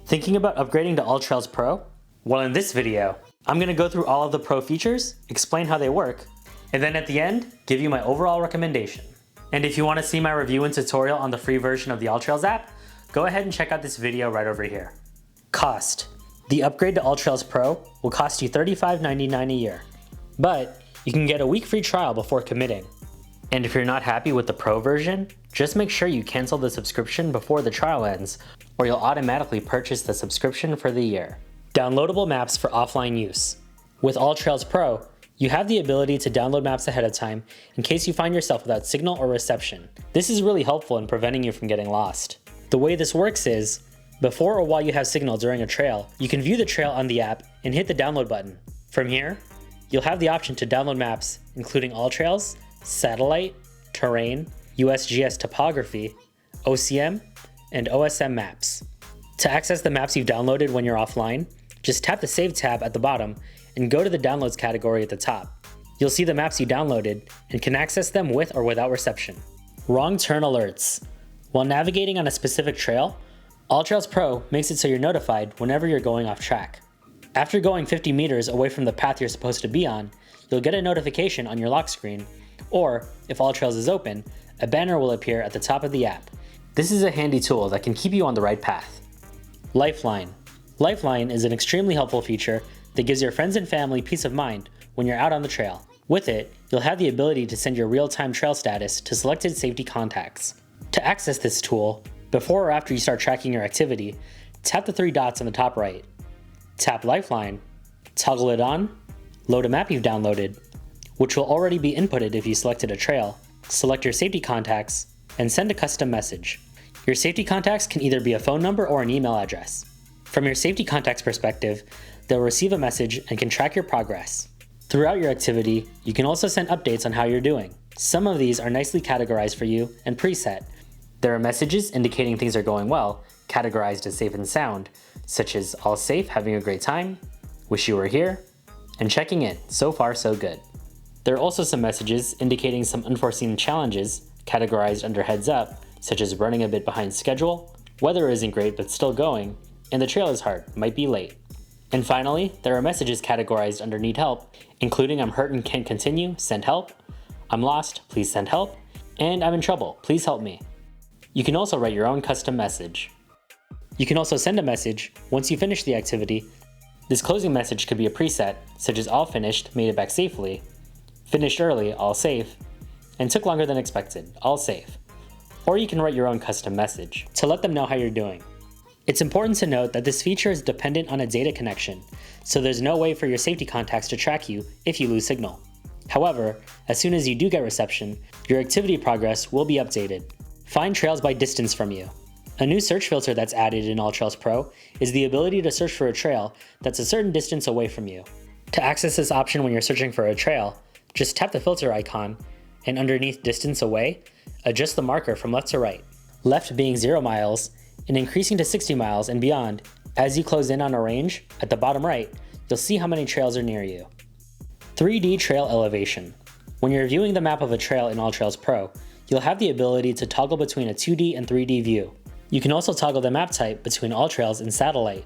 Thinking about upgrading to AllTrails Pro? Well, in this video, I'm going to go through all of the Pro features, explain how they work, and then at the end, give you my overall recommendation. And if you want to see my review and tutorial on the free version of the AllTrails app, go ahead and check out this video right over here. Cost. The upgrade to AllTrails Pro will cost you $35.99 a year, but you can get a week free trial before committing. And if you're not happy with the Pro version, just make sure you cancel the subscription before the trial ends, or you'll automatically purchase the subscription for the year. Downloadable maps for offline use. With AllTrails Pro, you have the ability to download maps ahead of time in case you find yourself without signal or reception. This is really helpful in preventing you from getting lost. The way this works is, before or while you have signal during a trail, you can view the trail on the app and hit the download button. From here, you'll have the option to download maps including AllTrails, satellite, terrain, USGS topography, OCM, and OSM maps. To access the maps you've downloaded when you're offline, just tap the Save tab at the bottom and go to the Downloads category at the top. You'll see the maps you downloaded and can access them with or without reception. Wrong turn alerts. While navigating on a specific trail, AllTrails Pro makes it so you're notified whenever you're going off track. After going 50 meters away from the path you're supposed to be on, you'll get a notification on your lock screen, or if AllTrails is open, a banner will appear at the top of the app. This is a handy tool that can keep you on the right path. Lifeline. Lifeline is an extremely helpful feature that gives your friends and family peace of mind when you're out on the trail. With it, you'll have the ability to send your real-time trail status to selected safety contacts. To access this tool, before or after you start tracking your activity, tap the three dots on the top right. Tap Lifeline, toggle it on, load a map you've downloaded, which will already be inputted if you selected a trail, select your safety contacts, and send a custom message. Your safety contacts can either be a phone number or an email address. From your safety contacts perspective, they'll receive a message and can track your progress. Throughout your activity, you can also send updates on how you're doing. Some of these are nicely categorized for you and preset. There are messages indicating things are going well, categorized as safe and sound, such as all safe, having a great time, wish you were here, and checking in, so far so good. There are also some messages indicating some unforeseen challenges, categorized under heads up, such as running a bit behind schedule, weather isn't great but still going, and the trail is hard, might be late. And finally, there are messages categorized under need help, including I'm hurt and can't continue, send help, I'm lost, please send help, and I'm in trouble, please help me. You can also write your own custom message. You can also send a message once you finish the activity. This closing message could be a preset, such as all finished, made it back safely, finished early, all safe, and took longer than expected, all safe. Or you can write your own custom message to let them know how you're doing. It's important to note that this feature is dependent on a data connection, so there's no way for your safety contacts to track you if you lose signal. However, as soon as you do get reception, your activity progress will be updated. Find trails by distance from you. A new search filter that's added in AllTrails Pro is the ability to search for a trail that's a certain distance away from you. To access this option when you're searching for a trail, just tap the filter icon, and underneath distance away, adjust the marker from left to right. Left being 0 miles, and increasing to 60 miles and beyond. As you close in on a range, at the bottom right, you'll see how many trails are near you. 3D trail elevation. When you're viewing the map of a trail in AllTrails Pro, you'll have the ability to toggle between a 2D and 3D view. You can also toggle the map type between AllTrails and satellite.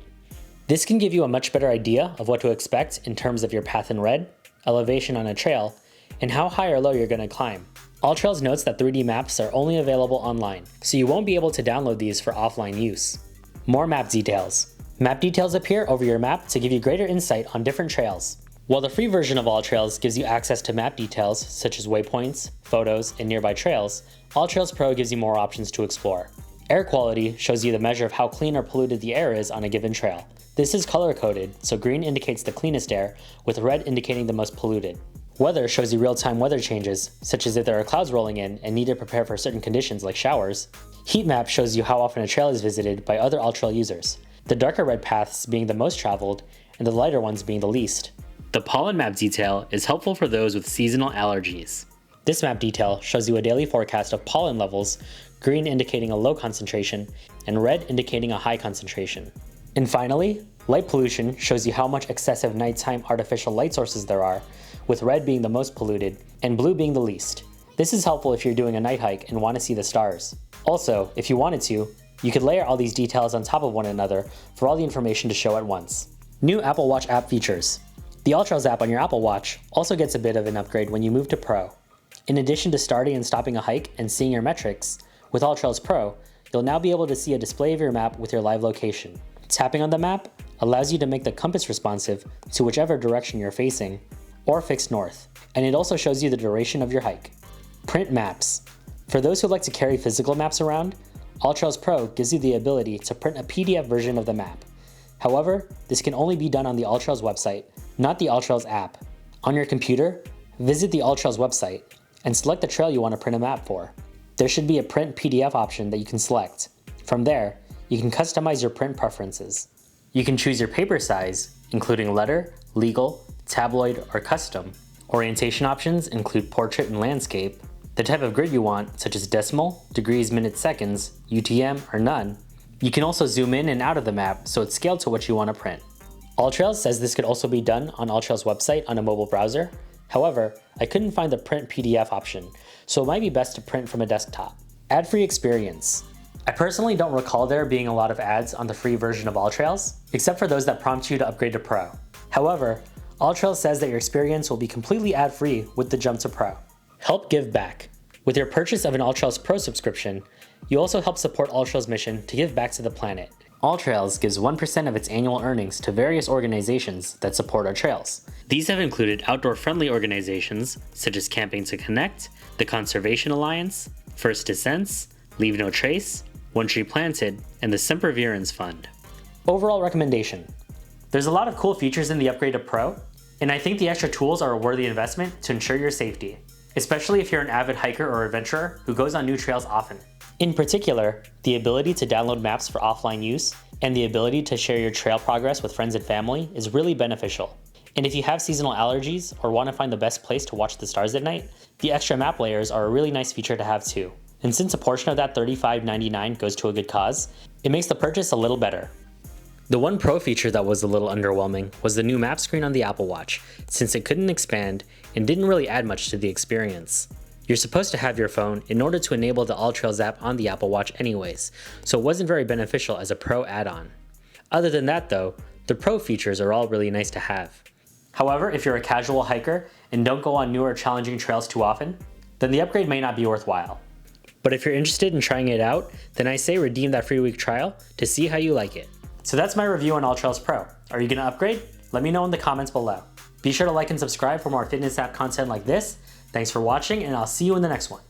This can give you a much better idea of what to expect in terms of your path in red, elevation on a trail, and how high or low you're going to climb. AllTrails notes that 3D maps are only available online, so you won't be able to download these for offline use. More map details. Map details appear over your map to give you greater insight on different trails. While the free version of AllTrails gives you access to map details such as waypoints, photos, and nearby trails, AllTrails Pro gives you more options to explore. Air quality shows you the measure of how clean or polluted the air is on a given trail. This is color-coded, so green indicates the cleanest air, with red indicating the most polluted. Weather shows you real-time weather changes, such as if there are clouds rolling in and need to prepare for certain conditions like showers. Heatmap shows you how often a trail is visited by other AllTrail users, the darker red paths being the most traveled and the lighter ones being the least. The pollen map detail is helpful for those with seasonal allergies. This map detail shows you a daily forecast of pollen levels, green indicating a low concentration, and red indicating a high concentration. And finally, light pollution shows you how much excessive nighttime artificial light sources there are, with red being the most polluted and blue being the least. This is helpful if you're doing a night hike and want to see the stars. Also, if you wanted to, You could layer all these details on top of one another for all the information to show at once. New Apple Watch app features. The AllTrails app on your Apple Watch also gets a bit of an upgrade when you move to Pro. In addition to starting and stopping a hike and seeing your metrics, with AllTrails Pro, you'll now be able to see a display of your map with your live location. Tapping on the map allows you to make the compass responsive to whichever direction you're facing, or fixed north, and it also shows you the duration of your hike. Print maps. For those who like to carry physical maps around, AllTrails Pro gives you the ability to print a PDF version of the map. However, this can only be done on the AllTrails website, not the AllTrails app. On your computer, visit the AllTrails website and select the trail you want to print a map for. There should be a print PDF option that you can select. From there, you can customize your print preferences. You can choose your paper size, including letter, legal, tabloid, or custom. Orientation options include portrait and landscape, the type of grid you want, such as decimal, degrees, minutes, seconds, UTM, or none. You can also zoom in and out of the map so it's scaled to what you want to print. AllTrails says this could also be done on AllTrails website on a mobile browser. However, I couldn't find the print PDF option, so it might be best to print from a desktop. Ad-free experience. I personally don't recall there being a lot of ads on the free version of AllTrails, except for those that prompt you to upgrade to Pro. However, AllTrails says that your experience will be completely ad-free with the jump to Pro. Help give back. With your purchase of an AllTrails Pro subscription, you also help support AllTrails' mission to give back to the planet. AllTrails gives 1% of its annual earnings to various organizations that support our trails. These have included outdoor-friendly organizations such as Camping to Connect, the Conservation Alliance, First Descents, Leave No Trace, One Tree Planted, and the Sempervirens Fund. Overall recommendation. There's a lot of cool features in the upgrade to Pro, and I think the extra tools are a worthy investment to ensure your safety, especially if you're an avid hiker or adventurer who goes on new trails often. In particular, the ability to download maps for offline use and the ability to share your trail progress with friends and family is really beneficial. And if you have seasonal allergies or want to find the best place to watch the stars at night, the extra map layers are a really nice feature to have too. And since a portion of that $35.99 goes to a good cause, it makes the purchase a little better. The one pro feature that was a little underwhelming was the new map screen on the Apple Watch, since it couldn't expand and didn't really add much to the experience. You're supposed to have your phone in order to enable the AllTrails app on the Apple Watch anyways, so it wasn't very beneficial as a Pro add-on. Other than that though, the Pro features are all really nice to have. However, if you're a casual hiker and don't go on newer challenging trails too often, then the upgrade may not be worthwhile. But if you're interested in trying it out, then I say redeem that free week trial to see how you like it. So that's my review on AllTrails Pro. Are you gonna upgrade? Let me know in the comments below. Be sure to like and subscribe for more fitness app content like this. Thanks for watching, and I'll see you in the next one.